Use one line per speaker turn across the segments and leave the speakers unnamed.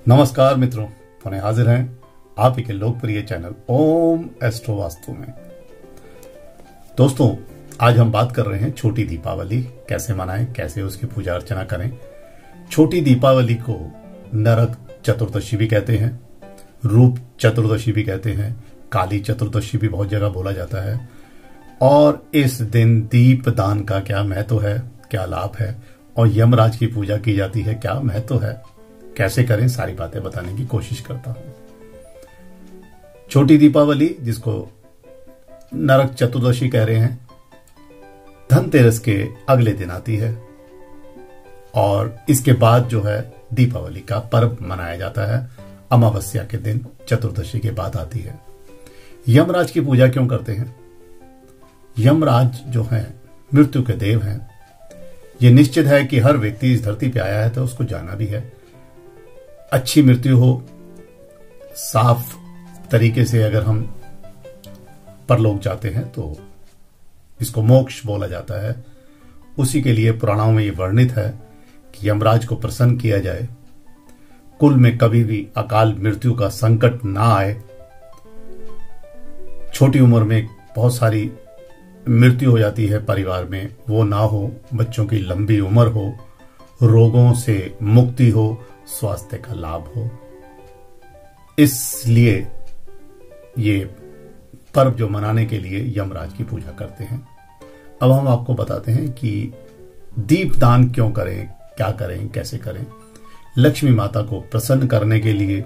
नमस्कार मित्रों, पुनः हाजिर हैं आप ही के लोकप्रिय चैनल ओम एस्ट्रो वास्तु में। दोस्तों, आज हम बात कर रहे हैं छोटी दीपावली कैसे मनाएं, कैसे उसकी पूजा अर्चना करें। छोटी दीपावली को नरक चतुर्दशी भी कहते हैं, रूप चतुर्दशी भी कहते हैं, काली चतुर्दशी भी बहुत जगह बोला जाता है। और इस दिन दीप दान का क्या महत्व है, क्या लाभ है, और यमराज की पूजा की जाती है, क्या महत्व है, कैसे करें, सारी बातें बताने की कोशिश करता हूं। छोटी दीपावली, जिसको नरक चतुर्दशी कह रहे हैं, धनतेरस के अगले दिन आती है और इसके बाद जो है दीपावली का पर्व मनाया जाता है। अमावस्या के दिन चतुर्दशी के बाद आती है। यमराज की पूजा क्यों करते हैं? यमराज जो है मृत्यु के देव हैं। ये निश्चित है कि हर व्यक्ति इस धरती पे आया है तो उसको जाना भी है। अच्छी मृत्यु हो, साफ तरीके से अगर हम परलोक जाते हैं तो इसको मोक्ष बोला जाता है। उसी के लिए पुराणों में ये वर्णित है कि यमराज को प्रसन्न किया जाए, कुल में कभी भी अकाल मृत्यु का संकट ना आए। छोटी उम्र में बहुत सारी मृत्यु हो जाती है परिवार में, वो ना हो। बच्चों की लंबी उम्र हो, रोगों से मुक्ति हो, स्वास्थ्य का लाभ हो। इसलिए ये पर्व जो मनाने के लिए यमराज की पूजा करते हैं। अब हम आपको बताते हैं कि दीप दान क्यों करें, क्या करें, कैसे करें। लक्ष्मी माता को प्रसन्न करने के लिए,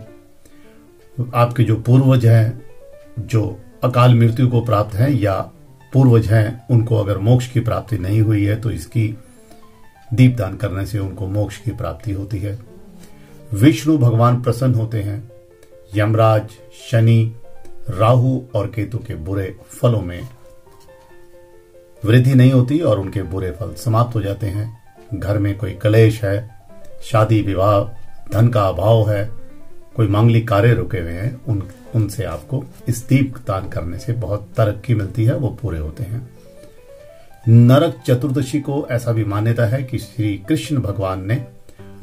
आपके जो पूर्वज हैं, जो अकाल मृत्यु को प्राप्त हैं या पूर्वज हैं, उनको अगर मोक्ष की प्राप्ति नहीं हुई है तो इसकी दीपदान करने से उनको मोक्ष की प्राप्ति होती है। विष्णु भगवान प्रसन्न होते हैं। यमराज, शनि, राहु और केतु के बुरे फलों में वृद्धि नहीं होती और उनके बुरे फल समाप्त हो जाते हैं। घर में कोई कलेश है, शादी विवाह, धन का अभाव है, कोई मांगलिक कार्य रुके हुए हैं, उनसे आपको इस दीप दान करने से बहुत तरक्की मिलती है, वो पूरे होते हैं। नरक चतुर्दशी को ऐसा भी मान्यता है कि श्री कृष्ण भगवान ने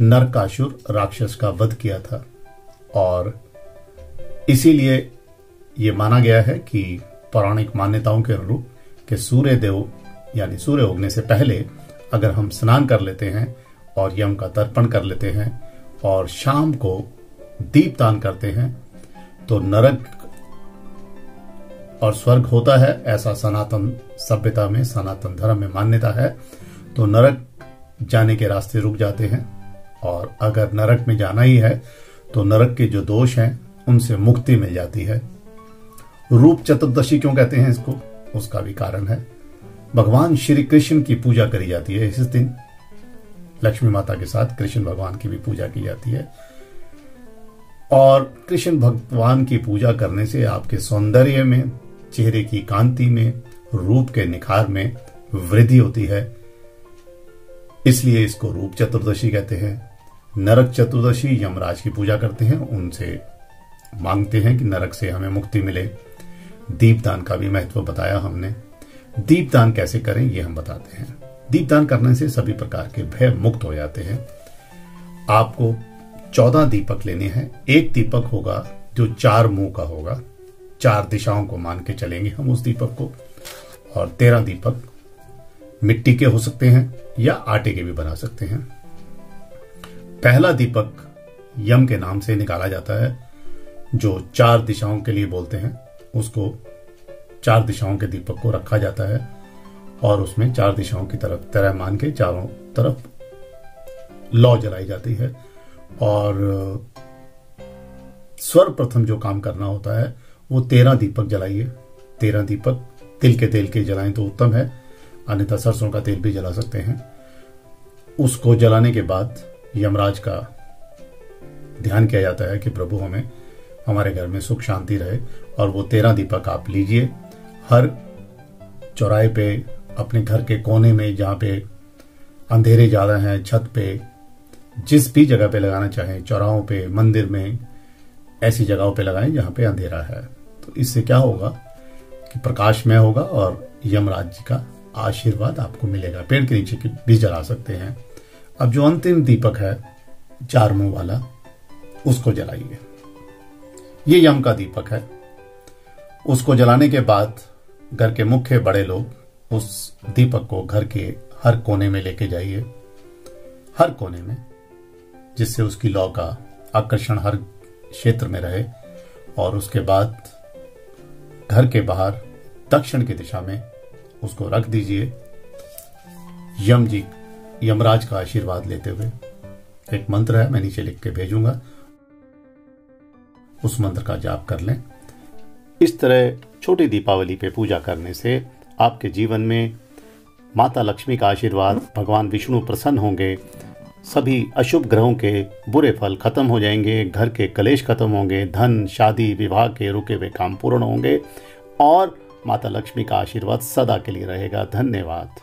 नरकासुर राक्षस का वध किया था और इसीलिए ये माना गया है कि पौराणिक मान्यताओं के अनुरूप कि सूर्य देव यानी सूर्य उगने से पहले अगर हम स्नान कर लेते हैं और यम का तर्पण कर लेते हैं और शाम को दीपदान करते हैं तो नरक और स्वर्ग होता है। ऐसा सनातन सभ्यता में, सनातन धर्म में मान्यता है। तो नरक जाने के रास्ते रुक जाते हैं और अगर नरक में जाना ही है तो नरक के जो दोष हैं उनसे मुक्ति मिल जाती है। रूप चतुर्दशी क्यों कहते हैं इसको, उसका भी कारण है। भगवान श्री कृष्ण की पूजा करी जाती है इस दिन। लक्ष्मी माता के साथ कृष्ण भगवान की भी पूजा की जाती है और कृष्ण भगवान की पूजा करने से आपके सौंदर्य में, चेहरे की कांति में, रूप के निखार में वृद्धि होती है। इसलिए इसको रूप चतुर्दशी कहते हैं। नरक चतुर्दशी यमराज की पूजा करते हैं, उनसे मांगते हैं कि नरक से हमें मुक्ति मिले। दीपदान का भी महत्व बताया हमने। दीपदान कैसे करें ये हम बताते हैं। दीपदान करने से सभी प्रकार के भय मुक्त हो जाते हैं। आपको 14 दीपक लेने हैं। एक दीपक होगा जो 4 मुंह का होगा, 4 दिशाओं को मान के चलेंगे हम उस दीपक को। और 13 दीपक मिट्टी के हो सकते हैं या आटे के भी बना सकते हैं। पहला दीपक यम के नाम से निकाला जाता है, जो 4 दिशाओं के लिए बोलते हैं। उसको 4 दिशाओं के दीपक को रखा जाता है और उसमें 4 दिशाओं की तरफ तरह मान के चारों तरफ लौ जलाई जाती है। और सर्वप्रथम जो काम करना होता है वो 13 दीपक जलाइए। 13 दीपक तिल के तेल के जलाएं तो उत्तम है, अन्यथा सरसों का तेल भी जला सकते हैं। उसको जलाने के बाद यमराज का ध्यान किया जाता है कि प्रभु हमें, हमारे घर में सुख शांति रहे। और वो 13 दीपक आप लीजिए। हर चौराहे पे, अपने घर के कोने में, जहाँ पे अंधेरे ज्यादा हैं, छत पे, जिस भी जगह पे लगाना चाहें, चौराहों पे, मंदिर में, ऐसी जगहों पे लगाएं जहाँ पे अंधेरा है। तो इससे क्या होगा कि प्रकाशमय होगा और यमराज जी का आशीर्वाद आपको मिलेगा। पेड़ के नीचे भी जला सकते हैं। अब जो अंतिम दीपक है 4 मुंह वाला, उसको जलाइए। ये यम का दीपक है। उसको जलाने के बाद घर के मुख्य बड़े लोग उस दीपक को घर के हर कोने में लेके जाइए, हर कोने में, जिससे उसकी लौ का आकर्षण हर क्षेत्र में रहे। और उसके बाद घर के बाहर दक्षिण की दिशा में उसको रख दीजिए, यमराज का आशीर्वाद लेते हुए। एक मंत्र है, मैं नीचे लिख के भेजूंगा, उस मंत्र का जाप कर लें। इस तरह छोटी दीपावली पे पूजा करने से आपके जीवन में माता लक्ष्मी का आशीर्वाद, भगवान विष्णु प्रसन्न होंगे, सभी अशुभ ग्रहों के बुरे फल खत्म हो जाएंगे, घर के कलेश खत्म होंगे, धन, शादी, विवाह के रुके हुए काम पूर्ण होंगे और माता लक्ष्मी का आशीर्वाद सदा के लिए रहेगा। धन्यवाद।